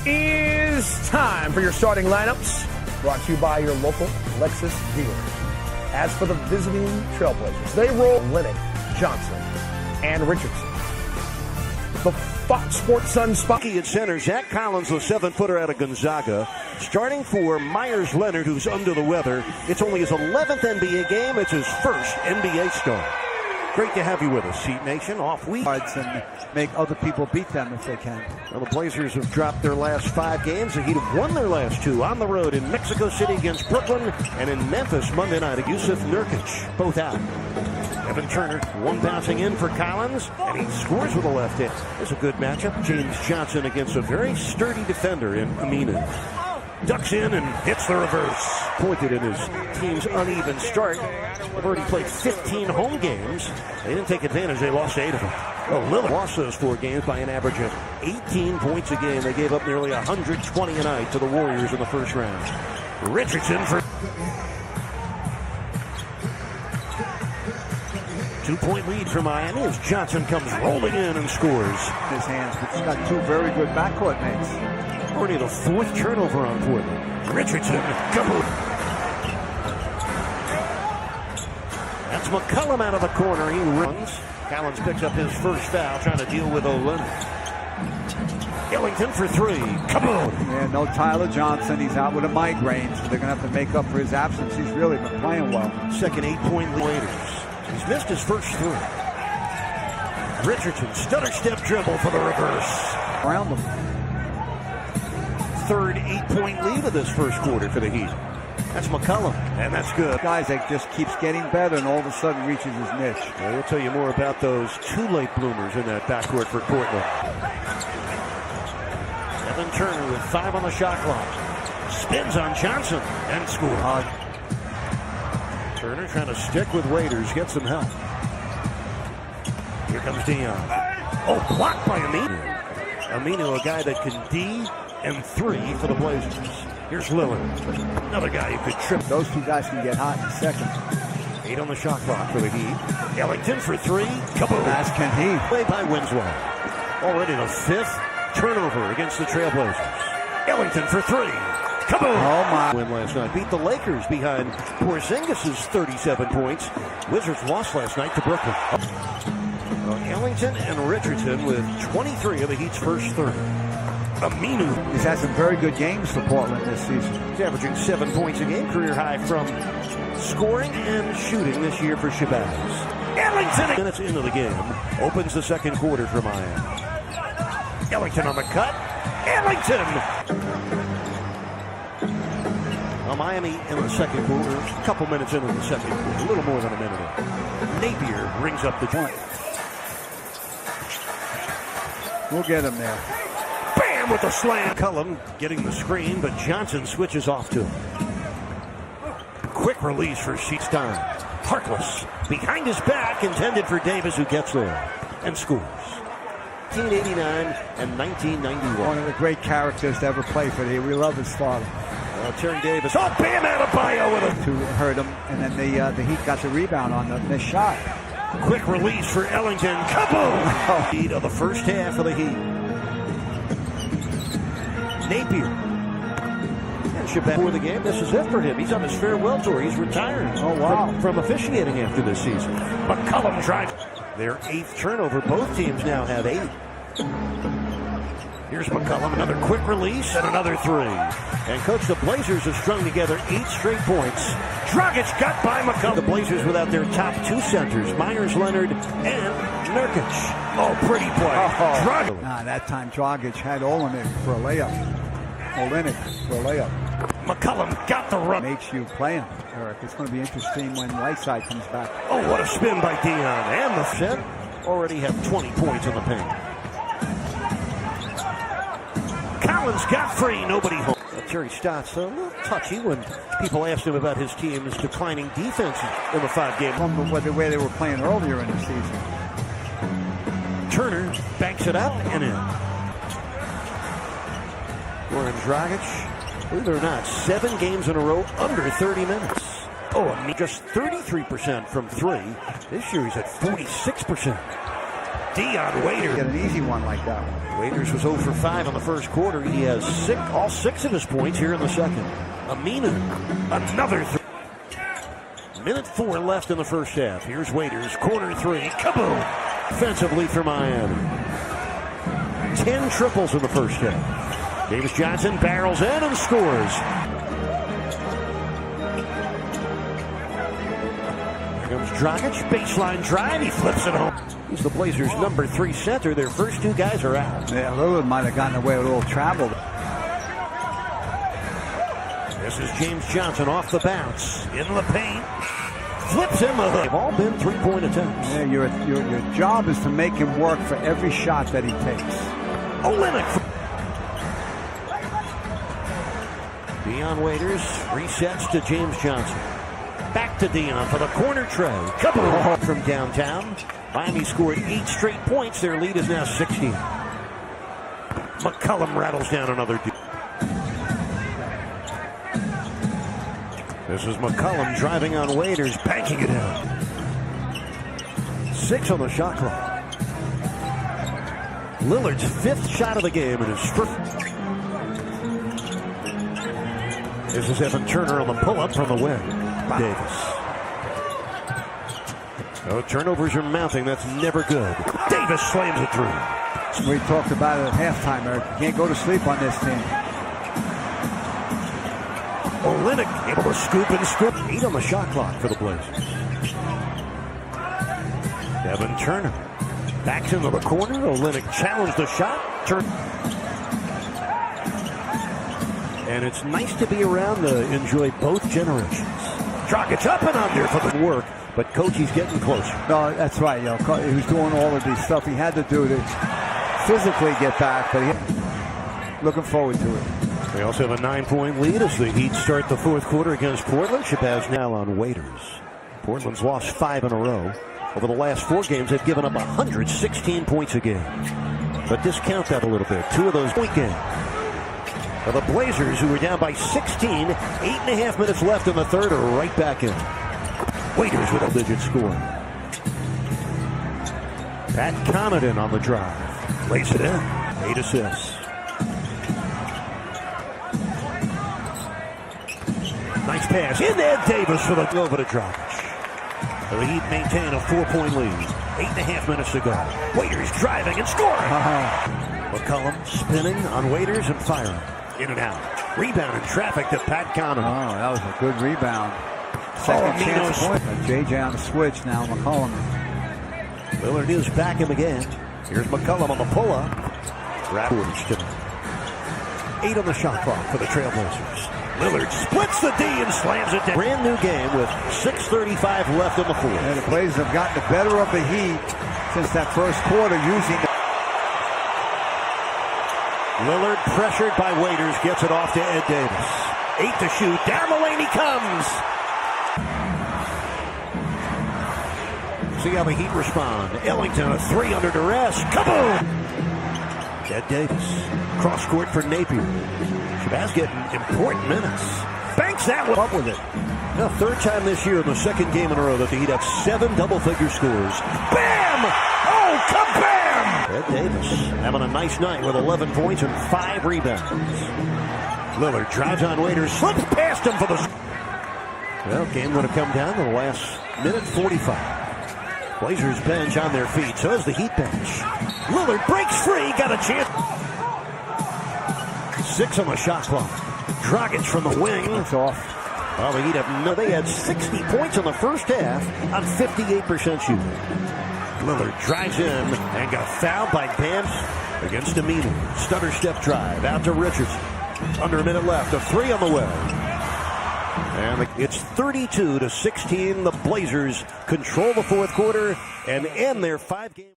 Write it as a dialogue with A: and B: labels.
A: is time for your starting lineups, brought to you by your local Lexus dealer. As for the visiting Trailblazers, they roll Linnick, Johnson, and Richardson. The Fox Sports Sun spot
B: at center, Zach Collins, the 7-footer out of Gonzaga. Starting for Myers Leonard, who's under the weather. It's only his 11th NBA game. It's his first NBA start. Great to have you with us, Heat Nation. Off week.
C: And make other people beat them if they can.
B: Well, the Blazers have dropped their last 5 games. The Heat have won their last 2 on the road in Mexico City against Brooklyn and in Memphis Monday night at Yusuf Nurkic. Both out. Evan Turner, one bouncing in for Collins, and he scores with a left hand. It's a good matchup. James Johnson against a very sturdy defender in Aminu. Ducks in and hits the reverse. Pointed in his team's uneven start. They've already played 15 home games. They didn't take advantage. They lost 8 of them. Oh, Lillard lost those 4 games by an average of 18 points a game. They gave up nearly 120 a night to the Warriors in the first round. Richardson for 2-point lead for Miami as Johnson comes rolling in and scores.
C: His hands, but he's got 2 very good backcourt mates.
B: Already the 4th turnover on Portland. Richardson, kaboom. That's McCollum out of the corner. He runs. Collins picks up his first foul, trying to deal with Olenek. Ellington for 3. Kaboom.
C: Yeah, no Tyler Johnson. He's out with a migraine, so they're going to have to make up for his absence. He's really been playing well.
B: Second 8-point lead. He's missed his first 3. Richardson, stutter step dribble for the reverse.
C: Around him.
B: Third 8-point lead of this first quarter for the Heat. That's McCollum, and that's good.
C: Guys, that just keeps getting better and all of a sudden reaches his niche.
B: Well, we'll tell you more about those 2 late bloomers in that backcourt for Portland. Evan Turner with 5 on the shot clock. Spins on Johnson and scores. Turner trying to stick with Waiters, get some help. Here comes Dion. Oh, blocked by Aminu. Aminu, a guy that can D and 3 for the Blazers. Here's Lillard, another guy who could trip.
C: Those 2 guys can get hot in a second.
B: 8 on the shot clock for the Heat. Ellington for 3. Kaboom.
C: As can he.
B: Played by Winslow. Already the 5th turnover against the Trailblazers. Ellington for 3. Kaboom.
C: Oh my.
B: Win last night. Beat the Lakers behind Porzingis' 37 points. Wizards lost last night to Brooklyn. Ellington and Richardson with 23 of the Heat's first 30. Aminu.
C: He's had some very good games for Portland this season.
B: He's averaging 7 points a game, career high from scoring and shooting this year for Shabazz. Ellington, minutes into the game, opens the second quarter for Miami. Ellington on the cut. Ellington! Well, Miami in the second quarter, a couple minutes into the second quarter, a little more than a minute in. Napier brings up the point.
C: We'll get him there.
B: Bam with the slam. Cullum getting the screen, but Johnson switches off to him. Quick release for Sheetstein. Harkless behind his back, intended for Davis, who gets there and scores. 1989 and 1991.
C: One of the great characters to ever play for the Heat. We love his father.
B: Terry Davis. Oh, Bam Adebayo with him.
C: To hurt him, and then the Heat got the rebound on the missed shot.
B: Quick release for Ellington. Kaboom! Lead of the first half of the Heat. Napier. And Shabazz for the game. This is it for him. He's on his farewell tour. He's retiring.
C: Oh, wow.
B: From officiating after this season. McCollum drives. Their 8th turnover. Both teams now have 8. Here's McCollum, another quick release and another 3. And coach, the Blazers have strung together 8 straight points. Dragic got by McCollum. The Blazers without their top 2 centers, Myers Leonard and Nurkic. Oh, pretty play.
C: That time Dragic had Olenek for a layup.
B: McCollum got the run.
C: Makes you play him, Eric. It's going to be interesting when Whiteside comes back.
B: Oh, what a spin by Dion. And the set already have 20 points in the paint. Collins got free, nobody home. Terry Stotts, a little touchy when people asked him about his team's declining defense in the 5-game.
C: From the way they were playing earlier in the season.
B: Turner banks it up and in. Goran Dragic, believe it or not, 7 games in a row under 30 minutes. Oh, and just 33% from 3. This year he's at 46%. Dion Waiters.
C: Get an easy one like that one.
B: Waiters was 0 for 5 in the first quarter. He has all six of his points here in the second. Amina, another three. Minute 4 left in the first half. Here's Waiters, corner 3, kaboom! Offensively for Miami. 10 triples in the first half. Davis Johnson barrels in and scores. Here comes Dragic, baseline drive, he flips it home. He's the Blazers' number 3 center. Their first 2 guys are out.
C: Yeah, Lillard might have gotten away with a little travel.
B: This is James Johnson off the bounce. In the paint. Flips him. They've all been 3-point attempts.
C: Yeah, your job is to make him work for every shot that he takes.
B: Olynyk. Dion Waiters resets to James Johnson. Back to Dion for the corner tray. Kaboom! From downtown. Miami scored 8 straight points. Their lead is now 16. McCollum rattles down another. This is McCollum driving on Waiters, banking it in. 6 on the shot clock. Lillard's 5th shot of the game and his first. This is Evan Turner on the pull-up from the wing. Davis. Oh, turnovers are mounting. That's never good. Davis slams it through.
C: We talked about it at halftime, Eric. You can't go to sleep on this team.
B: Olynyk able to scoop and scoop. 8 on the shot clock for the Blazers. Evan Turner backs into the corner. Olynyk challenged the shot. And it's nice to be around to enjoy both generations. Dragic up and under for the work, but coach, he's getting closer.
C: No, that's right. You know, he was doing all of these stuff he had to do to physically get back, but looking forward to it.
B: They also have a 9-point lead as the Heat start the fourth quarter against Portland. Shabazz now on Waiters. Portland's lost 5 in a row. Over the last 4 games, they've given up 116 points a game. But discount that a little bit. 2 of those point games. For the Blazers, who were down by 16, 8.5 minutes left in the third, are right back in. Waiters with a digit score. Pat Connaughton on the drive. Lays it in. 8 assists. Nice pass. In there, Davis for the over to Dragic. The Heat maintain a 4-point lead. 8.5 minutes to go. Waiters driving and scoring. McCollum spinning on Waiters and firing. In and out. Rebound in traffic to Pat Connaughton.
C: Oh, that was a good rebound. Second chance point. JJ on the switch now. McCollum.
B: Lillard is back him again. Here's McCollum on the pull-up. Rappers tonight. 8 on the shot clock for the Trailblazers. Lillard splits the D and slams it down. Brand new game with 6:35 left in the fourth.
C: Yeah, the Blazers have gotten the better of the Heat since that first quarter using the...
B: Lillard pressured by Waiters gets it off to Ed Davis. 8 to shoot. Down the lane he comes. See how the Heat respond. Ellington a 3 under duress. Kaboom! Ed Davis. Cross court for Napier. Shabazz getting important minutes. Banks that one up with it. Now, 3rd time this year in the 2nd game in a row that the Heat have 7 double-figure scores. Bam! Oh, kabam! Ed Davis having a nice night with 11 points and 5 rebounds. Lillard drives on Waiters, slips past him for the... Well, game would have come down to the last minute 45. Blazers bench on their feet, so is the Heat bench. Lillard breaks free, got a chance. 6 on the shot clock. Dragic from the wing.
C: It's off.
B: Well, the Heat they had 60 points in the first half on 58% shooting. Lillard drives in and got fouled by Bams against Amina. Stutter step drive out to Richardson. Under a minute left. A 3 on the way. And it's 32-16. The Blazers control the fourth quarter and end their 5-game.